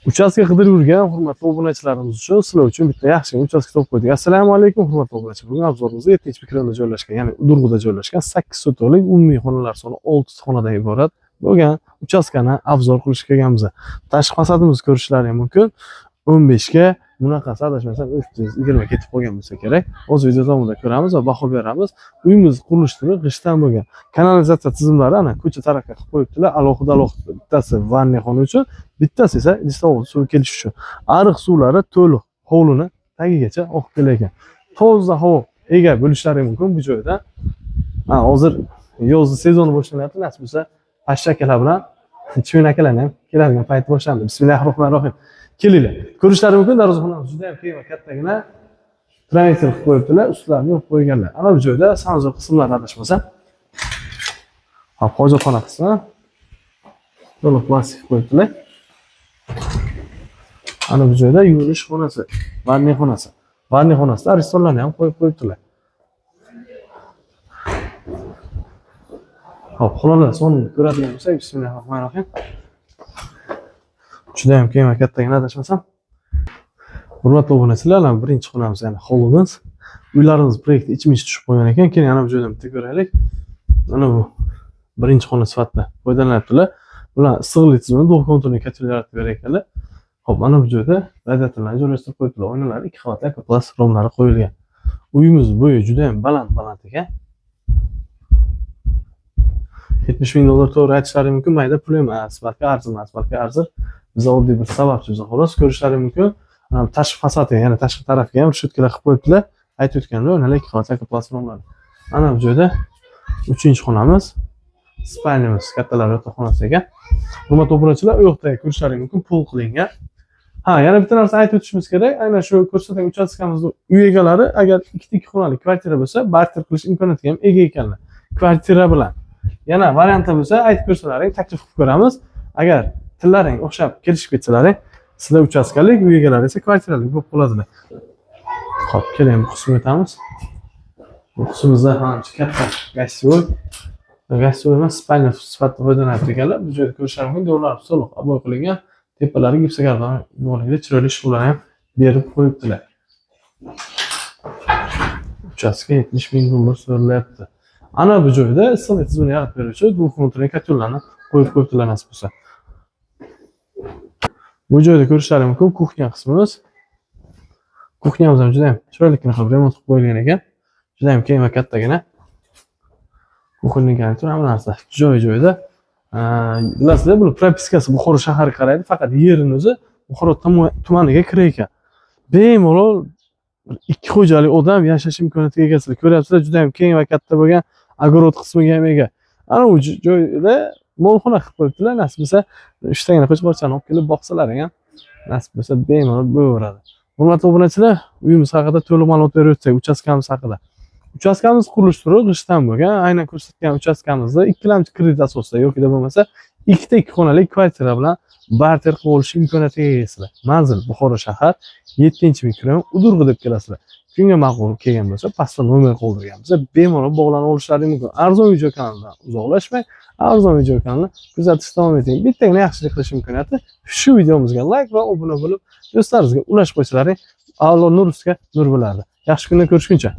Uchastka qidirib yurgan hurmatli obunachilarimiz uchun sizlar uchun bitta yaxshi uchastka topib qo'ydik. Assalomu alaykum hurmatli obunachilar. Bugun obzorimizda 7-rayonda joylashgan, ya'ni Udurg'ida joylashgan 8 sotuvlik umumiy xonalar soni 6 xonadan iborat bo'lgan uchastkani obzor qilishga kelganmiz. Tashqi fasadimizni ko'rishlari mumkin. 15 ga bunaqasi adashmasam 320 ketib qolgan bo'lsa kerak. O'z video davomida ko'ramiz va baho beramiz. Uyimiz qurilishlari g'ishtdan bo'lgan. Kanalizatsiya tizimlari ana ko'cha tarafga qilib qo'yibdilar. Alohida bittasi vanniy xona uchun, bittasi esa idish-tovoq suv kelish uchun. Ariq suvlari to'liq hovlini tagigacha oqib kelayotgan. Toza havo ega bo'lishlari mumkin bu joyda. Hozir yoz sezoni boshlanyapti, nasib bo'lsa pashshakalar bilan chivinakalarni ham keladigan payt boshlandi. Bismillahirrohmanirrohim. Kelinglar. Ko'rishlari mumkin, darvozaxonamiz juda ham keng va kattagina tranvektor qilib qo'yibdilar, ustlarini yopib qo'yganlar. Ana bu joyda sanzor qismlari adashmasam. Hop, hojatxona qismi. To'liq plastik qo'yibdilar. Ana bu joyda yuvinish xonasi, vanniy xonasi. Vanniy xonasida restoranlarni ham qo'yib qo'yibdilar. Hop, xonalar sonini ko'radigan bo'lsak, bismillahirrohmanirrohim. Juda ham keng va kattagina adashmasam. Hurmatli obunachilar, birinchi xonamiz, ya'ni hovlimiz. Uylarimiz proyekti ichma-ich tushib qolgan ekan. Keling, ana bu joydan bitta ko'raylik. Mana bu birinchi xona sifatida foydalanyaptilar. Bular issiqlik tizimini to'g'ri kontrolli kotel yaratib berayotganlar. Hop, mana bu joyda radiatorlarni joylashtirib qo'yibdilar. Oynalar 2 qavatli plast romlari qo'yilgan. Uyimiz bo'yi juda ham baland ekan. 70 ming dollar to'g'ri aytishlari mumkin, mayda pul emas, balki arzimas, balki arzir. Biz oddiy bir sababchi xolos ko'rishlari mumkin. Tashqi fasadi, ya'ni tashqi tarafga ham rushetkalar qilib qo'yibdilar. Aytib o'tganimdek, oynalar 2 qavatli plast romlar. Ana bu joyda 3-xonamiz, spalnimiz, kattalar yotoqxonasi ekan. Hurmatli obunachilar, u yoqda ko'rishlari mumkin, pul qilingan. Yana bitta narsa aytib o'tishimiz kerak. Aynan shu ko'rsatgan uchastkamizning uy egalari agar 2 xonali kvartira bo'lsa, barter qilish imkoniyatiga ham ega ekanlar. Kvartira bilan. Yana varianti bo'lsa, aytib ko'rsalaring, taklif qilib ko'ramiz. Agar tillaring o'xshab kelishib ketsalaring, sizlar uchastkalik, uy egalari esa kvartiralik bo'lib qoladilar. Xo'p, keling bu qismga o'tamiz. Bu qismimizda ham katta gastyoy. Gastyoy emas, spalniy sifatida foydalanyapti ekanlar. Bu joyda ko'rishlari mumkin, devorlar to'liq aboy qilingan. Tepalari gipskarton bo'lgan, chiroyli shug'ullarni ham berib qo'yibdilar. Uchastka 70 ming dollar so'ralyapti. Ana bu joyda issiqlik tizimini yaratib beruvchi to'g'ri kontrolli kotellarni qo'yib qo'yibdilar nasib bo'lsa. Bu joyda ko'rishlari mumkin kuxnya qismimiz. Kuxnyamiz ham juda ham chiroyli qilib remont qilib qo'yilgan ekan. Juda ham keng va kattagina. Kuxnyani tur hamma narsa joy-joyida. Bilasizlar, bu propiskasi Buxoro shahariga qaraydi, faqat yerini o'zi Buxoro tumaniga kirar ekan. Bemalol ikki xo'jalik odam yashash imkoniyatiga egasizlar. Ko'ryapsizlar, juda ham keng va katta bo'lgan огород qismiga ham ega. Ana bu joyda molxona qilib qo'yibdilar. Nasib bo'lsa, 3 tagina qo'chqorchani olib kelib boqsalar ham, nasib bo'lsa bemalol bo'laveradi. Hurmatli obunachilar, uyimiz haqida to'liq ma'lumot berib o'tsak, uchastkamiz haqida. Uchastkamiz qurilish turi g'ishtdan bo'lgan. Aynan ko'rsatgan uchastkamizda ikkilamchi kredit asosida yoki bo'lmasa, 2 xonali kvartira bilan barter qilib olish imkoniyatiga egasizlar. Manzil Buxoro shahar, 7-mikrorayon, Udurg'i deb kelasizlar. Kunga ma'qul kelgan bo'lsa, pastda nomer qoldirganmiz. Bemalol bog'lanib olishlari mumkin. Arzon video kanalidan uzoqlashmang. Arzon video kanalini kuzatishda davom eting. Bittagina yaxshilik qilish imkoniyati shu videomizga like va obuna bo'lib, do'stlaringizga ulashib qo'ysalaring, Alloh nur ustiga nur bo'lardi. Yaxshi kunlar ko'rishguncha.